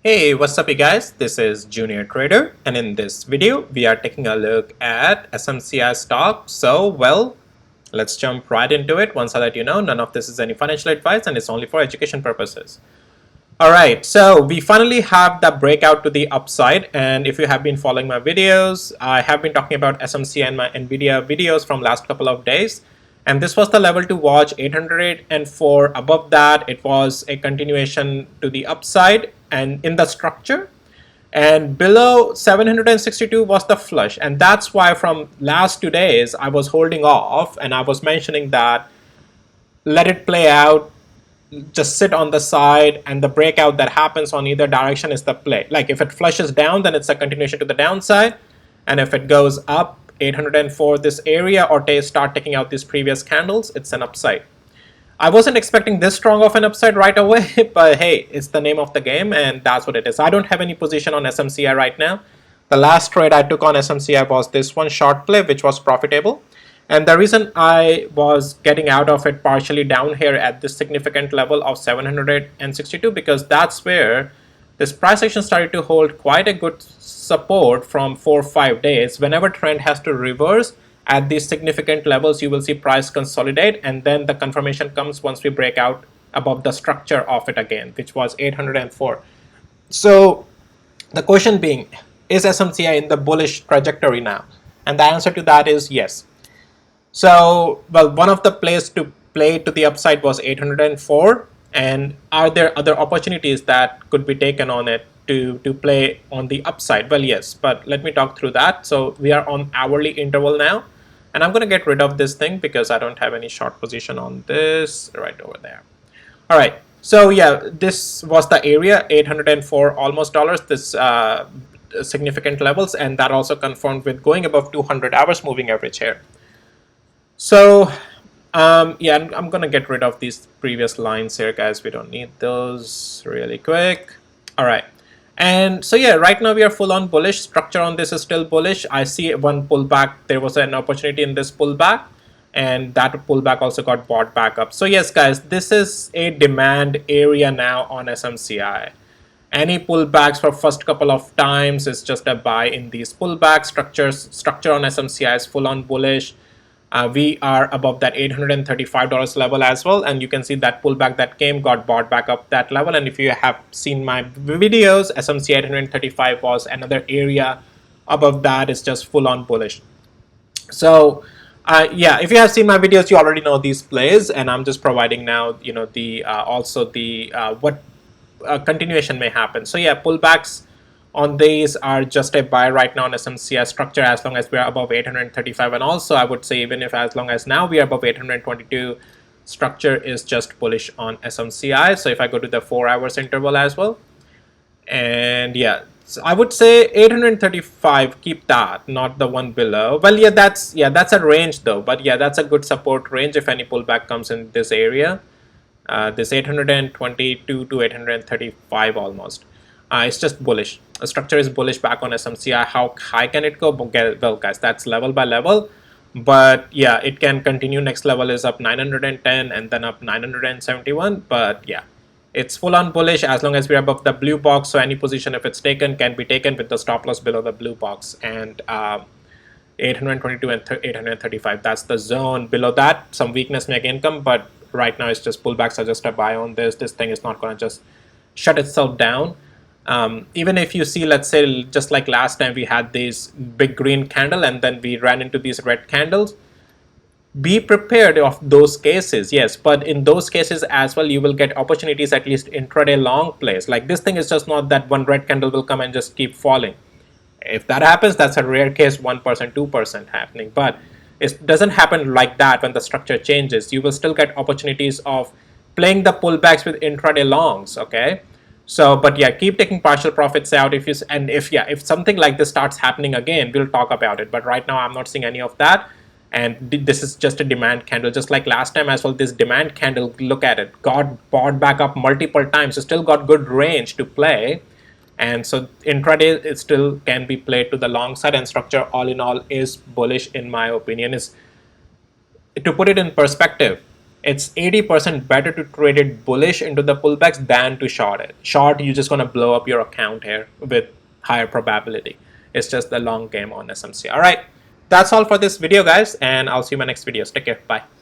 Hey, what's up you guys? This is Junior Trader, and in this video we are taking a look at SMCI stock. Let's jump right into it. Once I let you know, none of this is any financial advice and it's only for education purposes. Alright, so we finally have the breakout to the upside, and if you have been following my videos, I have been talking about SMCI and my NVIDIA videos from last couple of days. And this was the level to watch, 804. Above that, it was a continuation to the upside and in the structure. And below 762 was the flush. And that's why from last 2 days, I was holding off and I was mentioning that let it play out, just sit on the side, and the breakout that happens on either direction is the play. Like if it flushes down, then it's a continuation to the downside. And if it goes up, 804 this area, or they start taking out these previous candles, it's an upside. I wasn't expecting this strong of an upside right away, but hey, it's the name of the game and that's what it is. I don't have any position on SMCI right now. The last trade I took on SMCI was this one short play, which was profitable. And the reason I was getting out of it partially down here at this significant level of 762, because that's where this price action started to hold quite a good support from 4 or 5 days. Whenever trend has to reverse at these significant levels, you will see price consolidate, and then the confirmation comes once we break out above the structure of it again, which was 804. So the question being, is SMCI in the bullish trajectory now? And the answer to that is yes. So, well, one of the plays to play to the upside was 804. And are there other opportunities that could be taken on it to play on the upside? Well, yes, but let me talk through that. So we are on hourly interval now. And I'm going to get rid of this thing because I don't have any short position on this right over there. All right. So yeah, this was the area, 804 almost dollars, this significant levels. And that also confirmed with going above 200 hours moving average here. So yeah, I'm gonna get rid of these previous lines here, guys. We don't need those. Really quick. All right. And so yeah, right now we are full on bullish. Structure on this is still bullish. I see one pullback. There was an opportunity in this pullback, and that pullback also got bought back up. So yes, guys, this is a demand area now on SMCI. Any pullbacks for first couple of times is just a buy in these pullback structures. Structure on SMCI is full on bullish. We are above that $835 level as well, and you can see that pullback that came got bought back up that level. And if you have seen my videos, SMCI 835 was another area. Above that is just full on bullish. So yeah, if you have seen my videos, you already know these plays, and I'm just providing now, you know, the also the what continuation may happen. So yeah, pullbacks on these are just a buy right now on SMCI structure as long as we are above 835, and also I would say even if as long as now we are above 822, structure is just bullish on SMCI. So if I go to the 4 hours interval as well, and yeah, so I would say 835, keep that, not the one below. Well, yeah, that's a range though, but yeah, that's a good support range if any pullback comes in this area, this 822 to 835 almost. It's just bullish. The structure is bullish back on SMCI. How high can it go? Well, guys, that's level by level. But yeah, it can continue. Next level is up 910 and then up 971. But yeah, it's full on bullish as long as we're above the blue box. So any position, if it's taken, can be taken with the stop loss below the blue box. And 822 and 835, that's the zone. Below that, some weakness may again come. But right now, it's just pullbacks are just a buy on this. This thing is not going to just shut itself down. Even if you see, let's say, just like last time we had this big green candle and then we ran into these red candles, be prepared of those cases, yes, but in those cases as well, you will get opportunities at least intraday long plays. Like this thing is just not that one red candle will come and just keep falling. If that happens, that's a rare case, 1%, 2% happening, but it doesn't happen like that. When the structure changes, you will still get opportunities of playing the pullbacks with intraday longs, okay? So, but yeah, keep taking partial profits out if if something like this starts happening again, we'll talk about it. But right now, I'm not seeing any of that. And this is just a demand candle, just like last time as well. This demand candle, look at it, got bought back up multiple times. So still got good range to play. And so intraday, it still can be played to the long side, and structure all in all is bullish in my opinion. Is to put it in perspective, It's 80% better to trade it bullish into the pullbacks than to short it. Short, you're just gonna blow up your account here with higher probability. It's just the long game on SMC. All right, that's all for this video, guys, and I'll see you in my next videos. Take care. Bye.